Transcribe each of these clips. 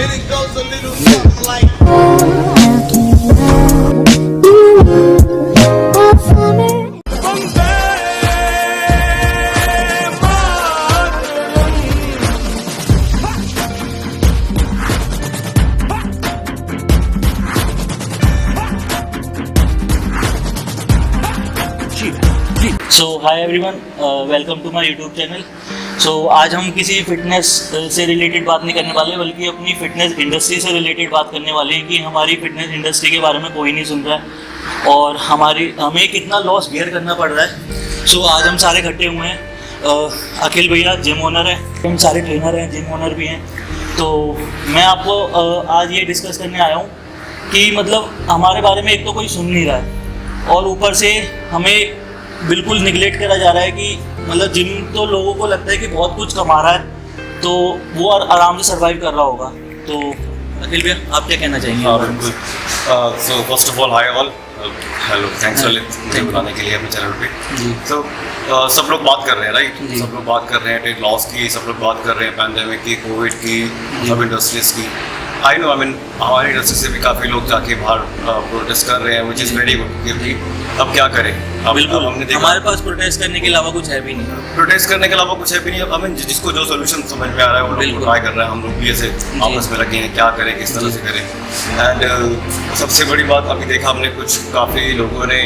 And it goes a little something like so hi everyone, welcome to my YouTube channel. So आज हम किसी fitness से related बात नहीं करने वाले, बल्कि अपनी फिटनेस इंडस्ट्री से रिलेटेड बात करने वाले हैं कि हमारी फिटनेस इंडस्ट्री के बारे में कोई नहीं सुन रहा है और हमें कितना लॉस बियर करना पड़ रहा है। सो आज हम सारे इकट्ठे हुए हैं। अखिल भैया जिम ओनर है, हम सारे ट्रेनर हैं, जिम ओनर भी हैं। तो मैं आपको आज ये डिस्कस करने आया हूँ कि मतलब हमारे बारे में एक तो कोई सुन नहीं रहा है और ऊपर से हमें बिल्कुल निगलेक्ट करा जा रहा है कि मतलब जिम तो लोगों को लगता है कि बहुत कुछ कमा रहा है तो वो आराम से सर्वाइव कर रहा होगा। तो अखिल भैया आप क्या कहना चाहेंगे? बिल्कुल। So first of all hi all, hello, thanks for बुलाने के लिए अपने चैनल पे। तो सब लोग बात कर रहे हैं, राइट? सब लोग बात कर रहे हैं टेक लॉस की, सब लोग बात कर रहे हैं पैंडेमिक की, कोविड की, सब इंडस्ट्रीज की। आई नो, आई मीन हमारी इंडस्ट्री से भी काफ़ी लोग जाके बाहर प्रोटेस्ट कर रहे हैं, विच इज़ वेरी गुड। क्योंकि अब क्या करें, अब हमने देखा हमारे पास प्रोटेस्ट करने के अलावा कुछ है भी नहीं। प्रोटेस्ट करने के अलावा कुछ है भी नहीं। अब हमें जिसको जो सोल्यूशन समझ में आ रहा है वो लोग ट्राई कर रहे हैं। हम लोग भी ऐसे आपस में लगे हैं, क्या करें, किस तरह से करें। एंड सबसे बड़ी बात अभी देखा हमने, कुछ काफ़ी लोगों ने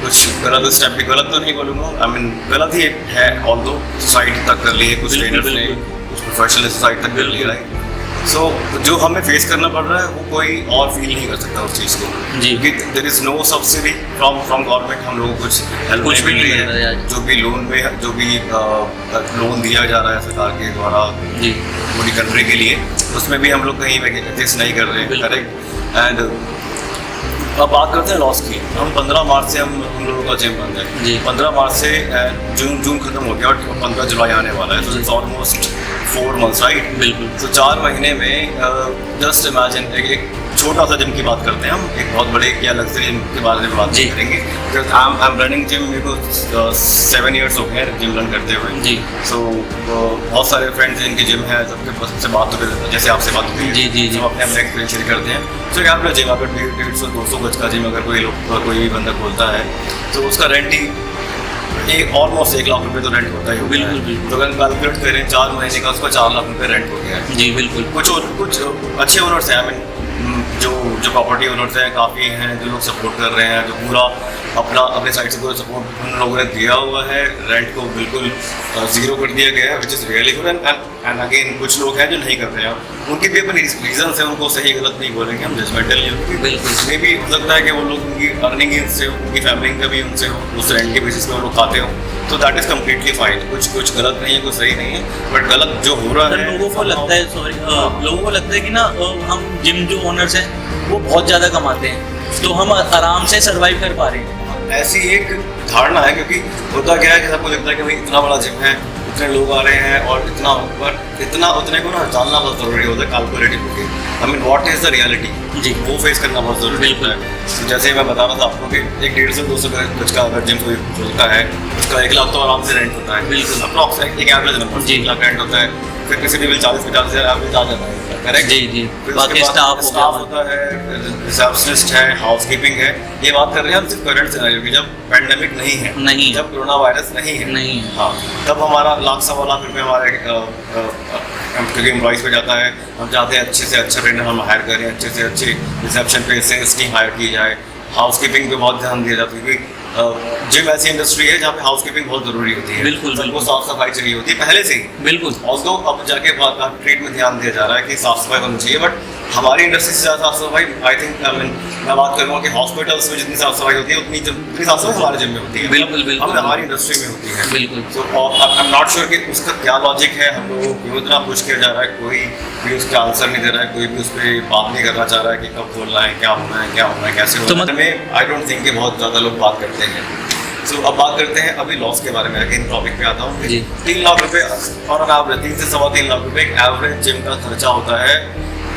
कुछ गलत स्टेप भी, गलत तो नहीं बोलूँगा, आई मीन गलत ही है, ऑल दो सुसाइड तक कर ली है कुछ ट्रेनर्स ने, कुछ प्रोफेशनल सुसाइड तक कर ली, राइट? सो जो हमें फेस करना पड़ रहा है वो कोई और फील नहीं कर सकता उस चीज़ को, क्योंकि there is no subsidy from government. हम लोगों को कुछ हेल्प नहीं मिल रही है। जो भी लोन में जो भी लोन दिया जा रहा है सरकार के द्वारा पूरी कंट्री के लिए, उसमें भी हम लोग कहीं एग्जिस्ट नहीं कर रहे हैं, करेक्ट? एंड अब बात करते हैं लॉस की। हम 15 मार्च से हम लोगों का जिम बंद है। 15 मार्च से जून खत्म हो गया और 15 जुलाई आने वाला है। तो इट्स ऑलमोस्ट 4 months, राइट? बिल्कुल। तो 4 महीने में जस्ट इमेजिन, एक छोटा सा जिम की बात करते हैं हम, एक बहुत बड़े या लग्जरी जिम के बारे में बात करेंगे। आई एम रनिंग जिम, मेरे को 7 years हो गए जिम रन करते हुए जी। सो बहुत सारे फ्रेंड्स जिनकी जिम है, सबसे बात होती है, जैसे आपसे बात होती है जी, सब अपने अपने एक्सपीरियंस शेयर करते हैं। सो यहाँ पर जिम अगर 150-200 गज का जिम अगर कोई भी बंदा खोलता है तो उसका रेंट ही ऑलमोस्ट 1 लाख रुपए तो रेंट होता ही। बिल्कुल। तो अगर कैलकुलेट करें 4 महीने का, उसका 4 लाख रुपए रेंट हो गया है जी। बिल्कुल। कुछ अच्छे ओनर्स हैं, आई मीन जो प्रॉपर्टी ओनर्स हैं काफ़ी हैं, जो लोग सपोर्ट कर रहे हैं, जो पूरा अपने साइड से पूरा सपोर्ट उन लोगों ने दिया हुआ है। रेंट को बिल्कुल ज़ीरो कर दिया गया है, which is really good. And again कुछ लोग हैं जो नहीं कर रहे हैं, उनके भी अपने रीजन है, उनको सही गलत नहीं बोलेंगे हम, जजमेंटल नहीं होंगे। बिल्कुल। मे भी हो सकता है कि वो लोग उनकी अर्निंग से, उनकी फैमिली इनकम भी उनसे हो, उस रेंट के बेसिस पे वो लोग खाते हो, तो दैट इज़ कम्प्लीटली फाइन। कुछ गलत नहीं है, कुछ सही नहीं है, बट गलत जो हो रहा है लोगों को लगता है, लोगों को लगता है कि ना हम जिम जो ओनर्स हैं वो बहुत ज़्यादा कमाते हैं तो हम आराम से सर्वाइव कर पा रहे हैं। ऐसी एक धारणा है, क्योंकि होता क्या है कि सबको लगता है कि भाई इतना बड़ा जिम है, इतने लोग आ रहे हैं और उतने को ना जानना बहुत ज़रूरी होता है, कैलकुलेटिव होकर। I mean what is the reality जी, वो फेस करना बहुत ज़रूरी होता है। जैसे मैं बता रहा था आपको कि एक 150-200 गज का अगर जिम कोई खुलता है, उसका 1 लाख तो आराम से रेंट होता है। बिल्कुल। अप्रॉक्स एक एवरेज नंबर 1 लाख रेंट होता है। फिर किसी भी 40-50 हज़ार एवरेज आ जाता है, करेक्ट जी। बाकी स्टाफ होता है, रिसेप्शनिस्ट है, हाउस कीपिंग है। ये बात कर रहे हैं हम सिर्फ करंट सिनेरियो की, जब पैंडेमिक नहीं है, जब कोरोना वायरस नहीं है। हाँ, तब हमारा लाख-सवा लाख रुपये हमारे क्योंकि एम्प्लॉइज़ पे जाता है। हम चाहते हैं अच्छे से अच्छा ट्रेनर हम हायर करें, अच्छे से अच्छी रिसेप्शन पे सेल्स टीम हायर की जाए, हाउस कीपिंग पे बहुत ध्यान दिया जाता है, क्योंकि जिम ऐसी इंडस्ट्री है जहाँ पे हाउस कीपिंग बहुत ज़रूरी होती है। बिल्कुल। सबको साफ सफाई चाहिए होती है पहले से ही। बिल्कुल। ऑल्सो अब जाके ट्रेड में ध्यान दिया जा रहा है कि साफ सफाई होनी चाहिए, बट हमारी इंडस्ट्री से ज़्यादा साफ सफाई आई थिंक, आई मीन मैं बात करूँगा कि हॉस्पिटल्स में जितनी साफ सफाई होती है उतनी साफ सफाई हमारे जिम में होती है। बिल्कुल। हमारी इंडस्ट्री में होती है। बिल्कुल। तो आई एम नॉट श्योर कि उसका क्या लॉजिक है, हम लोगों को क्यों इतना पुश किया जा रहा है, कोई भी उसका आंसर नहीं दे रहा है, कोई भी उस पर बात नहीं करना चाह रहा है कि कब खोलना है, क्या होना है, कैसे होना है। आई डोंट थिंक कि बहुत ज़्यादा लोग बात करते हैं। सो अब बात करते हैं अभी लॉस के बारे में। अगेन टॉपिक पे आता हूँ। 3 लाख रुपए और एवरेज 3 से 3.25 लाख रुपए एक एवरेज जिम का खर्चा होता है,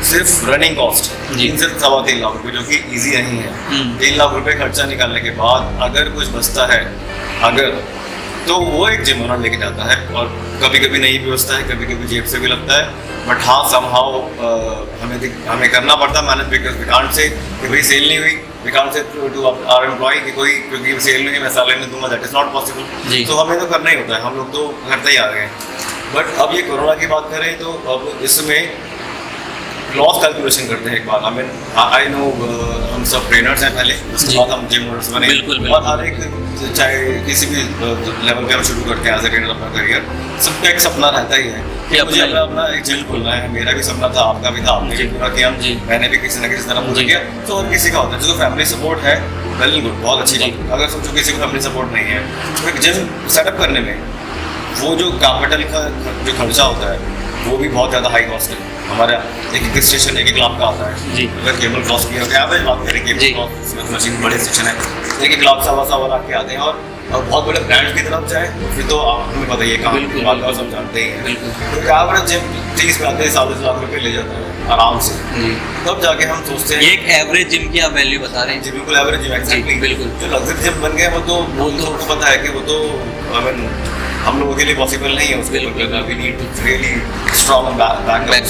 सिर्फ रनिंग कॉस्ट 3 से 3.25 लाख रुपए, जो कि ईजी नहीं है। 3 लाख रुपए खर्चा निकालने के बाद अगर कुछ बचता है, अगर तो वो एक जिम ओनर लेके जाता है, और कभी कभी नहीं भी बचता है, कभी कभी जेब से भी लगता है, बट हाँ समहाउ हमें करना पड़ता है मैनेज, बिकॉज वी कांट से कि भाई सेल नहीं हुई, we can't say to our employ कि कोई क्योंकि सेल नहीं हुई मैं सैलरी नहीं दूंगा, दैट इज नॉट पॉसिबल। तो हमें तो करना ही होता है, हम लोग तो करते ही आ गए हैं। बट अब ये कोरोना की बात करें तो अब इसमें लॉस कैलकुलेशन करते हैं एक बार। आई नो हम सब ट्रेनर्स हैं पहले, उसके बाद हम जिम ओनर्स बने, और हर एक चाहे किसी भी लेवल पे हम शुरू करते हैं एज ए ट्रेनर अपना करियर, सबका एक सपना रहता ही है कि मुझे अपना एक जिम खोलना है। मेरा भी सपना था, आपका भी था, आपने भी पूरा किया, मैंने भी किसी न किसी तरह पूरा किया। तो हर किसी का होता है, जो फैमिली सपोर्ट है वेल गुड, बहुत अच्छी बात। अगर सोचो किसी को फैमिली सपोर्ट नहीं है तो एक जिम सेटअप करने में वो जो कैपिटल का जो खर्चा होता है वो भी बहुत ज़्यादा हाई कॉस्ट है। हमारा एक स्टेशन 1 लाख का आता है, अगर केबल कॉस्ट की एवरेज बात करें, केबल कॉस्ट मशीन बड़े स्टेशन है 1 लाख 1.25 लाख के आते हैं। और बहुत बड़े ब्रांड की तरफ जाए फिर तो आप हमें बताइए कहाँ बात का सब जानते ही हैं। तो एवरेज जिम 30-40 लाख रुपये ले जाता है आराम से। तब जाके हम सोचते हैं एक एवरेज जिम की आप वैल्यू बता रहे हैं जी, बिल्कुल एवरेज जिम, एक्जैक्टली बिल्कुल। जो लग्जरी जिम बन गए वो तो सबको पता है कि वो तो हम लोगों के लिए पॉसिबल नहीं है, उसके लिए we need really strong background,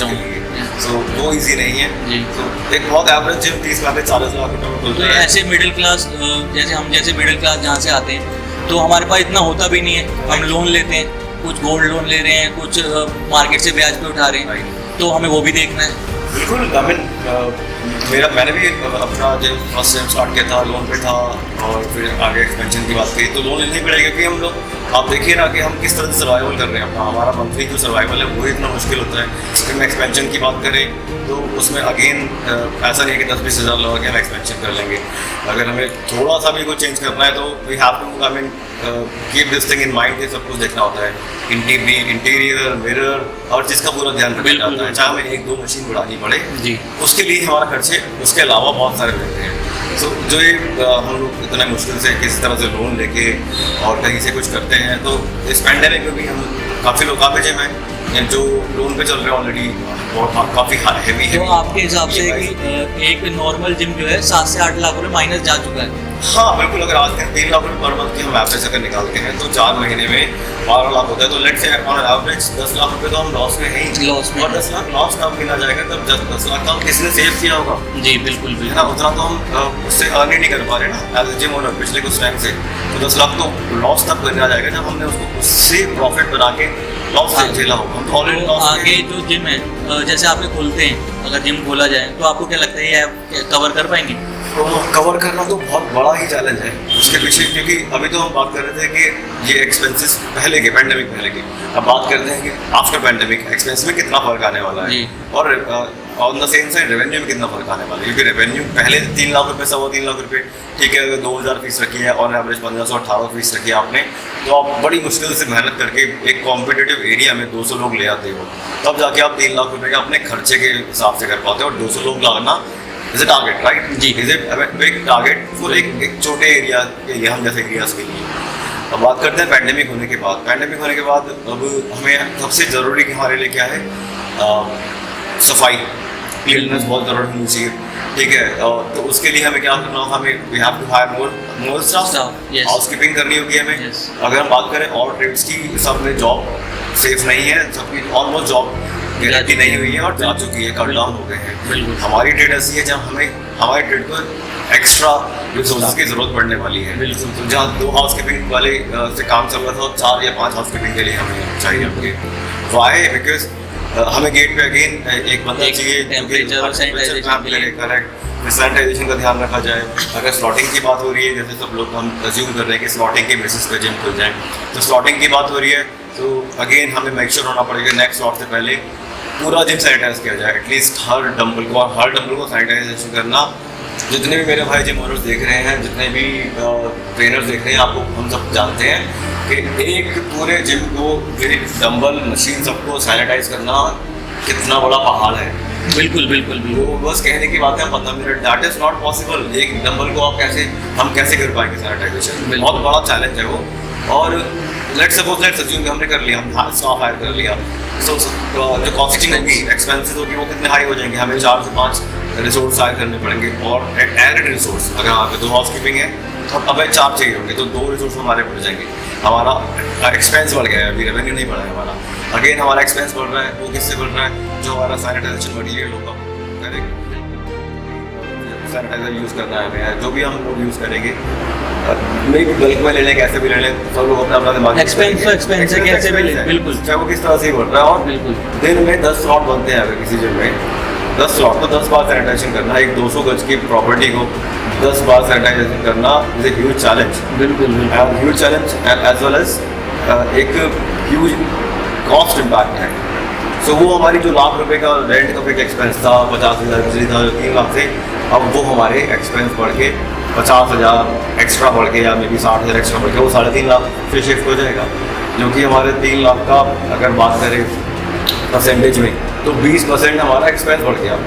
so वो इजी नहीं है। तो एक बहुत एवरेज जिम 30-40 लाख रुपये तो ऐसे मिडिल क्लास जैसे मिडिल क्लास जहाँ से आते हैं तो हमारे पास इतना होता भी नहीं है, हम लोन लेते हैं, कुछ गोल्ड लोन ले रहे हैं, कुछ मार्केट से ब्याज पे उठा रहे हैं, तो हमें वो भी देखना है। बिल्कुल मैंने भी अपना जब फर्स्ट टाइम स्टार्ट किया था लोन पे था, और फिर आगे एक्सपेंशन की बात की तो लोन लेना ही पड़ेगा, क्योंकि हम लोग आप देखिए ना कि हम किस तरह से सर्वाइवल कर रहे हैं अपना, हमारा मंथली जो सर्वाइवल है वो इतना मुश्किल होता है। फिर में एक्सपेंशन की बात करें तो उसमें अगेन ऐसा नहीं है कि 10-20 हज़ार लगा के हम एक्सपेंशन कर लेंगे। अगर हमें थोड़ा सा भी कुछ चेंज करना है तो we have to keep this thing in mind, सब कुछ देखना होता है, इंटीरियर मिरर और जिसका पूरा ध्यान रखना जाता है, चाहे हमें 1-2 मशीन बढ़ानी पड़े उसके लिए हमारा खर्चे उसके अलावा बहुत सारे रहते हैं। तो जो ये हम लोग इतना मुश्किल से किसी तरह से लोन लेके और कहीं से कुछ करते हैं, तो इस पैंडेमिक में भी हम काफ़ी लोग काफ़ी जिम हैं जो लोन पे चल रहे हैं ऑलरेडी और काफ़ी हैवी है। तो आपके हिसाब से कि एक नॉर्मल जिम जो है 7 से 8 लाख रुपए माइनस जा चुका है? हाँ बिल्कुल, अगर आज तक 3 लाख रुपये पर मंथ की हम एवरेज अगर निकालते हैं तो 4 महीने में 12 लाख होता है, तो let's say on average 10 lakh रुपये तो हम लॉस में हैं ही। लॉस में, और 10 लाख लॉस कब गिना जाएगा तब जब 10 लाख का किसी ने सेव किया होगा। जी बिल्कुल है ना, उतना तो हम उससे अर्न ही नहीं कर पा रहे ना एज ए जिम ओनर पिछले कुछ टाइम से। तो 10 लाख तो लॉस तब गिना जाएगा जब हमने उसको उससे प्रॉफिट बना के लॉस से झेला होगा। हम ऑलरेडी लॉस आगे जो जिम है जैसे आपके खोलते हैं, अगर जिम खोला जाए तो आपको क्या लगता है ये कवर कर पाएंगे? कवर करना तो बहुत बड़ा ही चैलेंज है उसके पीछे, क्योंकि अभी तो हम बात कर रहे थे कि ये एक्सपेंसेस पहले के पैंडेमिक पहले के, अब बात करते हैं कि आफ्टर पैंडेमिक एक्सपेंस में कितना फर्क आने वाला है और on the same side revenue में कितना फर्क आने वाला है। क्योंकि रेवेन्यू पहले 3 लाख रुपये 3.25 लाख रुपये ठीक है, अगर 2000 फीस रखी है ऑन एवरेज 1518 फीस रखी है आपने, तो आप बड़ी मुश्किल से मेहनत करके एक कॉम्पिटिटिव एरिया में 200 लोग ले आते हो, तब जाके आप 3 लाख रुपये का अपने खर्चे के हिसाब से कर पाते हो। और 200 लोग लाना इज ए टारगेट, राइट जी, is a big target for एक छोटे एरिया के हम जैसे एरियाज के लिए। अब बात करते हैं पैंडेमिक होने के बाद। पैंडेमिक होने के बाद अब हमें सबसे ज़रूरी कि हमारे लिए क्या है, सफाई, क्लीननेस बहुत ज़रूरी होनी चाहिए, ठीक है। तो उसके लिए हमें क्या करना होगा, हमें we have to hire more staff, housekeeping करनी होगी हमें। अगर हम बात करें और ट्रेड्स की, सब में जॉब सेफ नहीं है, सबकी ऑलमोस्ट जॉब गारंटी नहीं हुई है और जा चुकी है, कट डाउन हो गए हैं। हमारी ट्रेड ऐसी है जब हमें हमारे ट्रेड को एक्स्ट्रा रिसोर्सेज की जरूरत पड़ने वाली है। तो जहाँ 2 हाउसकीपिंग वाले से काम चल रहा था, 4 या 5 हाउसकीपिंग के लिए हमें चाहिए होंगे। वाई बिकॉज हमें गेट पे अगेन एक बंदा चाहिए, टेम्परेचर करेक्ट, सैनिटाइजेशन का ध्यान रखा जाए। अगर स्लॉटिंग की बात हो रही है, जैसे सब लोग हम अज्यूम कर रहे हैं कि स्लॉटिंग के बेसिस पे जिम खुल जाए, तो स्लॉटिंग की बात हो रही है तो अगेन हमें मेक श्योर होना पड़ेगा नेक्स्ट स्लॉट से पहले पूरा जिम सैनिटाइज किया जाए, एटलीस्ट हर डंबल को सैनिटाइजेशन करना। जितने भी मेरे भाई जिम ओनर्स देख रहे हैं, जितने भी ट्रेनर्स देख रहे हैं, आपको हम सब जानते हैं कि एक पूरे जिम को डंबल मशीन सबको सैनिटाइज करना कितना बड़ा पहाड़ है। बिल्कुल बिल्कुल वो बस कहने की बात है 15 minute, that is not possible. एक डंबल को आप हम कैसे कर पाएंगे सैनिटाइजेशन, बहुत बड़ा चैलेंज है वो। और लेट्स अज्यूम कि हमने कर लिया, हम स्टाफ हायर कर लिया, तो जो कॉस्टिंग होगी, एक्सपेंसेस होगी, वो कितने हाई हो जाएंगे। हमें 4 से 5 रिसोर्स हायर करने पड़ेंगे और एडेड रिसोर्स। अगर आपके 2 हाउसकीपिंग है हमें 4 चाहिए होंगे तो 2 रिसोर्स हमारे बढ़ जाएंगे। हमारा एक्सपेंस बढ़ गया है, अभी रेवेन्यू नहीं बढ़ा है हमारा। अगेन हमारा एक्सपेंस बढ़ रहा है, वो किससे बढ़ रहा है? जो हमारा सैनिटाइजेशन मटीरियल होगा करेंगे, सैनिटाइजर यूज़ करना है हमें, जो भी हम लोग यूज़ करेंगे नहीं बल्क में ले लें, कैसे भी ले लें, सब लोग अपना अपना दिमाग एक्सपेंस तो एक्सपेंस है, कैसे भी ले, बिल्कुल, चाहे वो किस तरह से ही बढ़ रहा है। और बिल्कुल दिन में 10 स्लॉट बनते हैं अगर किसी जिम में 10 स्लॉट, तो 10 बार सैनिटाइजेशन करना, एक 200 गज की प्रॉपर्टी को 10 बार सैनिटाइजेशन करना इज ए ह्यूज चैलेंज। बिल्कुल huge challenge as well as एक ह्यूज कॉस्ट इम्पैक्ट है। सो वो हमारी जो लाख रुपए का रेंट का फिक्स एक्सपेंस था, 50,000 बिजली था, 3 लाख से, अब वो हमारे एक्सपेंस बढ़ के 50,000 एक्स्ट्रा बढ़ के या मे बी 60,000 एक्स्ट्रा बढ़ के वो 3.5 लाख फिर शिफ्ट हो जाएगा, जो कि हमारे 3 लाख का अगर बात करें परसेंटेज में तो 20% हमारा एक्सपेंस बढ़ गया।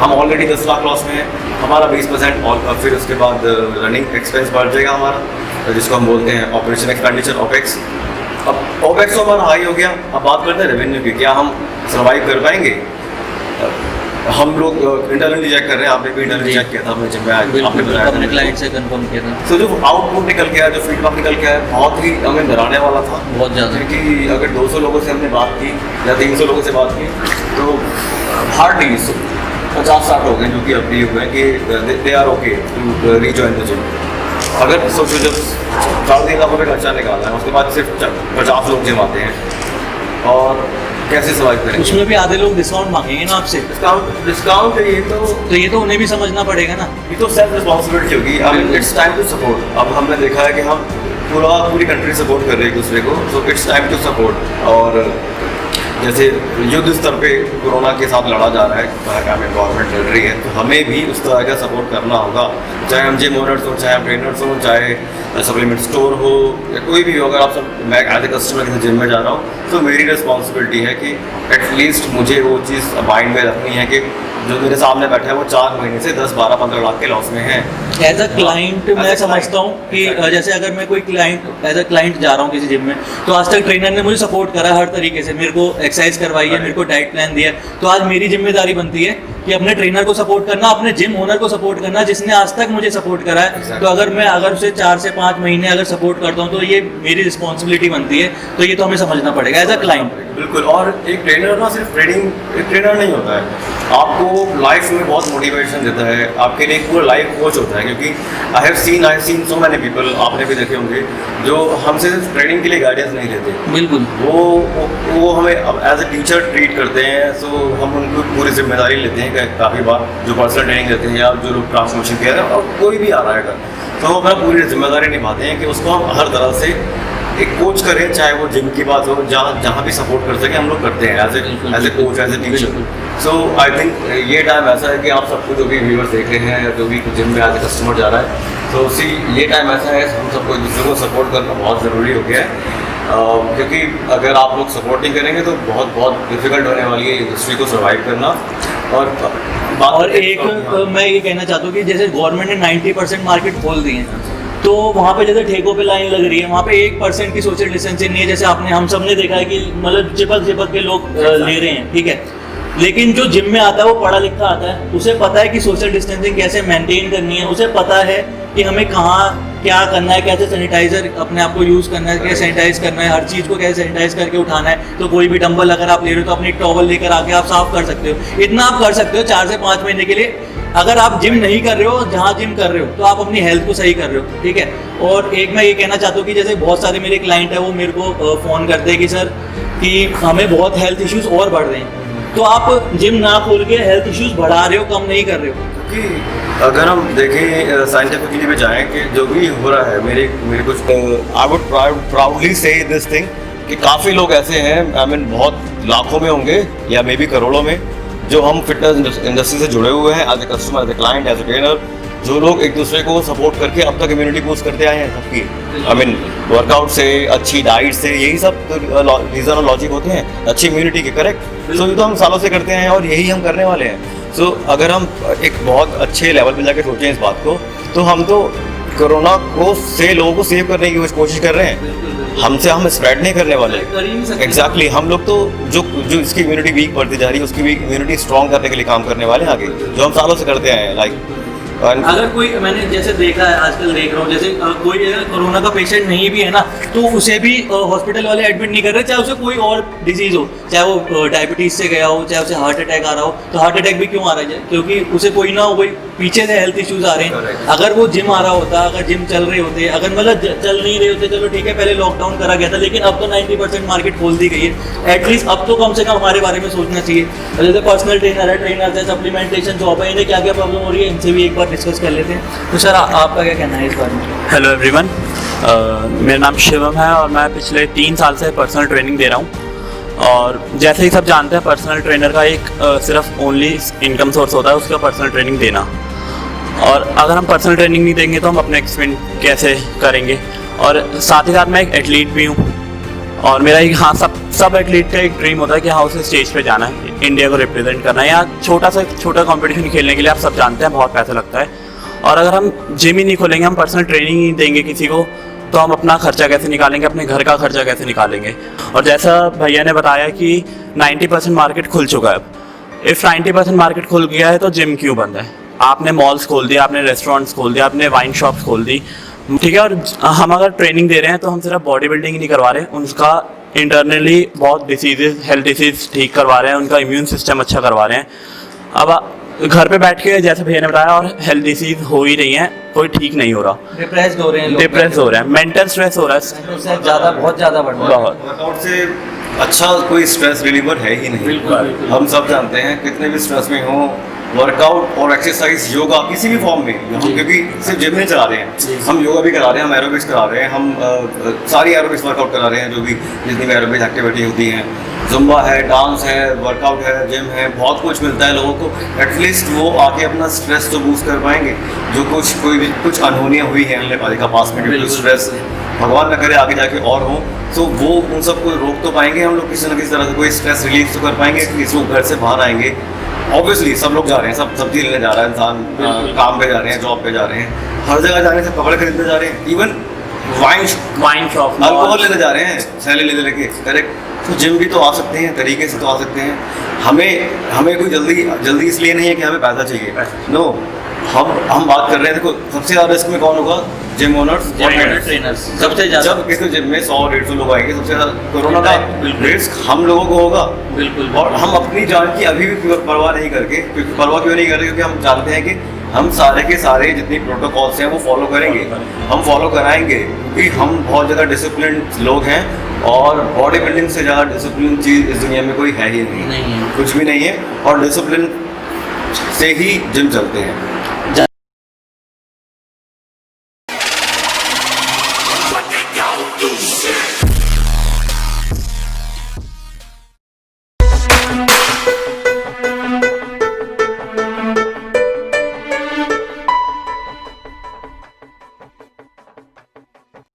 हम ऑलरेडी 10 लाख लॉस में हैं, हमारा 20% और फिर उसके बाद रनिंग एक्सपेंस बढ़ जाएगा हमारा, जिसको हम बोलते हैं ऑपरेशन एक्सपेंडिचर ऑपेक्स। अब ऑपेक्स तो हमारा हाई हो गया, अब बात करते हैं रेवेन्यू की, क्या हम सर्वाइव कर पाएंगे? हम लोग इंटरनली चेक कर रहे हैं, आपने भी इंटरनली चेक किया था अपने जिम में, आपने बताया अपने क्लाइंट से कंफर्म किया था। तो जो आउटपुट निकल के आया, जो फीडबैक निकल के आया, बहुत ही हमें डराने वाला था, बहुत ज़्यादा। क्योंकि अगर 200 लोगों से हमने बात की या 300 लोगों से बात की तो हार्डली 50-60 लोग हैं जो कि अग्री हुए हैं कि they are okay to rejoin the gym. अगर सोचो जब 3.5 लाख रुपये खर्चा निकाला है, उसके बाद सिर्फ 50 लोग जिम आते हैं और कैसे सर्वाइव करेंगे? उसमें भी आधे लोग डिस्काउंट मांगेंगे ना आपसे। डिस्काउंट ये तो उन्हें भी समझना पड़ेगा ना, ये तो सेल्फ रिस्पॉन्सिबिलिटी होगी। अब इट्स टाइम टू सपोर्ट। अब हमने देखा है कि हम पूरी कंट्री सपोर्ट कर रही है एक दूसरे को, so it's time to support. और जैसे युद्ध स्तर पे कोरोना के साथ लड़ा जा रहा है, हमें गवर्नमेंट लड़ रही है, तो हमें भी उस तरह का सपोर्ट करना होगा, चाहे हम जिम ओनर्स हो, चाहे हम ट्रेनर्स हो, चाहे सप्लीमेंट स्टोर हो या कोई भी हो। अगर आप सब, मैं एज ए कस्टमर किसी जिम में जा रहा हूँ तो मेरी रिस्पॉन्सिबिलिटी है कि एटलीस्ट मुझे वो चीज़ माइंड में रखनी है कि जो मेरे सामने बैठा है वो 4 महीने से 10, 12, 15 लाख के लॉस में है। एज अ क्लाइंट मैं समझता हूँ कि जैसे अगर मैं कोई एज अ क्लाइंट जा रहा हूँ किसी जिम में, तो आज तक ट्रेनर ने मुझे सपोर्ट करा हर तरीके से, मेरे को एक्सरसाइज करवाई है, मेरे को डाइट प्लान दिया, तो आज मेरी जिम्मेदारी बनती है कि अपने ट्रेनर को सपोर्ट करना, अपने जिम ओनर को सपोर्ट करना जिसने आज तक मुझे सपोर्ट करा है। तो अगर उसे 4 से 5 महीने अगर सपोर्ट करता हूँ तो ये मेरी रिस्पॉन्सिबिलिटी बनती है, तो ये तो हमें समझना पड़ेगा एज अ क्लाइंट। बिल्कुल। और एक ट्रेनर ना सिर्फ एक ट्रेनर नहीं होता है, आपको लाइफ में बहुत मोटिवेशन देता है, आपके लिए पूरा लाइफ कोच होता है। क्योंकि I have seen so many people, आपने भी देखे होंगे, जो हमसे सिर्फ ट्रेनिंग के लिए गाइडेंस नहीं देते, बिल्कुल वो हमें एज ए टीचर ट्रीट करते हैं। सो हम उनको पूरी जिम्मेदारी लेते हैं काफ़ी बार, जो पर्सनल ट्रेनिंग देते हैं या जो लोग ट्रांसफॉर्मेशन कह रहे हैं, और कोई भी आ रहा है अगर, तो हम अपना पूरी जिम्मेदारी निभाते हैं कि उसको हम हर तरह से एक कोच करें, चाहे वो जिम की बात हो, जहाँ भी सपोर्ट कर सके हम लोग करते हैं as a coach, as a teacher. So I think ये टाइम ऐसा है कि आप सबको, जो भी व्यूअर्स देख रहे हैं, जो भी जिम में एज ए कस्टमर जा रहा है, तो ये टाइम ऐसा है हम सबको एक दूसरे को सपोर्ट करना बहुत ज़रूरी हो गया है। क्योंकि अगर आप लोग सपोर्ट नहीं करेंगे तो बहुत डिफिकल्ट होने वाली है इंडस्ट्री को सर्वाइव करना। और एक मैं ये कहना चाहता हूँ कि जैसे गवर्नमेंट ने 90% मार्केट खोल दी है, तो वहाँ पे जैसे ठेकों पे लाइन लग रही है, वहाँ पे 1% की सोशल डिस्टेंसिंग नहीं है। जैसे हम सब ने देखा है कि मतलब चिपक के लोग ले रहे हैं, ठीक है, लेकिन जो जिम में आता है वो पढ़ा लिखा आता है, उसे पता है कि सोशल डिस्टेंसिंग कैसे मेंटेन करनी है, उसे पता है कि हमें कहाँ क्या करना है, कैसे सैनिटाइजर अपने आप को यूज़ करना है, कैसे सैनिटाइज करना है, हर चीज़ को कैसे सैनिटाइज करके उठाना है। तो कोई भी डंबल अगर आप ले रहे हो तो अपनी टॉवल लेकर आके आप साफ कर सकते हो, इतना आप कर सकते हो 4 से 5 महीने के लिए। अगर आप जिम नहीं कर रहे हो, जहाँ जिम कर रहे हो, तो आप अपनी हेल्थ को सही कर रहे हो, ठीक है। और एक मैं ये कहना चाहता हूँ कि जैसे बहुत सारे मेरे क्लाइंट हैं, वो मेरे को फ़ोन करते हैं कि सर कि हमें बहुत हेल्थ इश्यूज़ और बढ़ रहे हैं, तो आप जिम ना खोल के हेल्थ इश्यूज़ बढ़ा रहे हो, कम नहीं कर रहे हो। क्योंकि अगर हम देखें साइंटिफिकली भी जाएँ कि जो भी हो रहा है, मेरे कुछ आई वुड प्राउडली से दिस थिंग कि काफ़ी लोग ऐसे हैं, आई मीन बहुत लाखों में होंगे या मे बी करोड़ों में, जो हम फिटनेस इंडस्ट्री से जुड़े हुए हैं as a customer, as a client, as a trainer, जो लोग एक दूसरे को सपोर्ट करके अब तक इम्यूनिटी बूस्ट करते आए हैं सबकी। आई मीन वर्कआउट से, अच्छी डाइट से, यही सब रीज़न और लॉजिक होते हैं अच्छी इम्यूनिटी के, करेक्ट। सो ये तो हम सालों से करते हैं और यही हम करने वाले हैं। सो अगर हम एक बहुत अच्छे लेवल पे जाके सोचें इस बात को, तो हम तो कोरोना से लोगों को सेव करने की कोशिश कर रहे हैं, हमसे हम स्प्रेड नहीं करने वाले। एग्जैक्टली हम लोग तो जो इसकी इम्यूनिटी वीक बढ़ती जा रही है, उसकी भी इम्यूनिटी स्ट्रॉन्ग करने के लिए काम करने वाले हैं आगे, जो हम सालों से करते आए हैं। लाइक अगर कोई, मैंने जैसे देखा है, आजकल देख रहा हूँ, जैसे कोई अगर कोरोना का पेशेंट नहीं भी है ना, तो उसे भी हॉस्पिटल वाले एडमिट नहीं कर रहे, चाहे उसे कोई और डिजीज हो, चाहे वो डायबिटीज से गया हो, चाहे उसे हार्ट अटैक आ रहा हो। तो हार्ट अटैक भी क्यों आ रहा है? क्योंकि उसे कोई ना कोई पीछे से हेल्थ इश्यूज आ रहे हैं। अगर वो जिम आ रहा होता, अगर जिम चल रहे होते, अगर मतलब चल नहीं रहे होते, चलो ठीक है, पहले लॉकडाउन करा गया था, लेकिन अब तो 90% मार्केट खोल दी गई है। एटलीस्ट अब तो कम से कम हमारे बारे में सोचना चाहिए। जैसे पर्सनल ट्रेनर है, ट्रेनर है, सप्लीमेंटेशन शॉप है, इन्हें क्या क्या प्रॉब्लम हो रही है, इनसे भी एक बार डिस्कस कर लेते हैं। तो सर आपका क्या कहना है इस बारे में? हेलो एवरीवन, मेरा नाम शिवम है और मैं पिछले 3 साल से पर्सनल ट्रेनिंग दे रहा हूँ। और जैसे ही सब जानते हैं, पर्सनल ट्रेनर का एक सिर्फ ओनली इनकम सोर्स होता है, उसका पर्सनल ट्रेनिंग देना। और अगर हम पर्सनल ट्रेनिंग नहीं देंगे तो हम अपने एक्सपेरिमेंट कैसे करेंगे? और साथ ही साथ मैं एक एथलीट भी हूँ और मेरा एक, हाँ, सब एथलीट का एक ड्रीम होता है कि हाँ, उसे स्टेज पे जाना है, इंडिया को रिप्रेजेंट करना है, या छोटा कंपटीशन खेलने के लिए आप सब जानते हैं बहुत पैसा लगता है। और अगर हम जिम ही नहीं खोलेंगे, हम पर्सनल ट्रेनिंग ही देंगे किसी को, तो हम अपना खर्चा कैसे निकालेंगे, अपने घर का खर्चा कैसे निकालेंगे? और जैसा भैया ने बताया कि 90% मार्केट खुल चुका है। अब इफ़ 90% मार्केट खुल गया है तो जिम क्यों बंद है? आपने मॉल्स खोल दिया, आपने रेस्टोरेंट्स खोल दिया, आपने वाइन शॉप्स खोल दी, ठीक है। और हम अगर ट्रेनिंग दे रहे हैं तो हम सिर्फ बॉडी बिल्डिंग ही नहीं करवा रहे हैं, उनका इंटरनली बहुत डिसीजेज, हेल्थ डिसीज ठीक करवा रहे हैं, उनका इम्यून सिस्टम अच्छा करवा रहे हैं। अब घर पे बैठ के, जैसे भैया ने बताया, और हेल्थ डिसीज हो ही रही है, कोई ठीक नहीं हो रहा, डिप्रेस्ड हो रहे हैं लोग, डिप्रेस हो रहे हैं, मेंटल स्ट्रेस हो रहा है, ज़्यादा, बहुत ज़्यादा बढ़ रहा है। बहुत। वर्कआउट से अच्छा कोई स्ट्रेस रिलीवर है ही नहीं। बिल्कुल। हम सब जानते हैं, कितने भी स्ट्रेस में हो, वर्कआउट और एक्सरसाइज, योगा किसी भी फॉर्म में, हम क्योंकि सिर्फ जिम नहीं चला रहे हैं, हम योगा भी करा रहे हैं, हम एरोबिक्स करा रहे हैं, हम सारी एरोबिक्स वर्कआउट करा रहे हैं, जो भी जितनी भी एरोबिक्स एक्टिविटी होती हैं, जुम्बा है, डांस है, वर्कआउट है, जिम है, बहुत कुछ मिलता है लोगों को। एटलीस्ट वो आके अपना स्ट्रेस तो बूस्ट कर पाएंगे। जो कुछ अनहोनियाँ हुई हैं नगर पालिका पास में, क्योंकि स्ट्रेस भगवान न करे आगे जाके और हो, तो वो उन सबको रोक तो पाएंगे हम लोग किसी न किसी तरह से, कोई स्ट्रेस रिलीफ तो कर पाएंगे, एटलीस्ट वो घर से बाहर आएंगे। ऑब्वियसली सब लोग जा रहे हैं, सब सब्जी लेने जा रहा है इंसान, काम पे जा रहे हैं, जॉब पे जा रहे हैं, हर जगह जा रहे हैं, सब कपड़े खरीदने जा रहे हैं, इवन वाइन शॉप, अल्कोहल लेने जा रहे हैं, सैले लेके, करेक्ट। तो जिम भी तो आ सकते हैं, तरीके से तो आ सकते हैं। हमें कोई जल्दी इसलिए नहीं है कि हमें पैसा चाहिए, नो। हम बात कर रहे हैं, देखो सबसे ज़्यादा रिस्क में कौन होगा? जिम ओनर्स, ट्रेनर्स सबसे ज़्यादा। जब किसी जिम में 100-150 लोग आएंगे, सबसे ज़्यादा कोरोना का रिस्क हम लोगों को होगा। बिल्कुल। और हम अपनी जान की अभी भी परवाह नहीं करके, क्योंकि परवाह क्यों नहीं कर रहे? क्योंकि हम जानते हैं कि हम सारे के सारे जितनी प्रोटोकॉल्स हैं वो फॉलो करेंगे, हम फॉलो कराएंगे, क्योंकि हम बहुत ज़्यादा डिसिप्लिन लोग हैं। और बॉडी बिल्डिंग से ज़्यादा डिसिप्लिन चीज़ इस दुनिया में कोई है ही नहीं है। कुछ भी नहीं है। और डिसिप्लिन से ही जिम चलते हैं।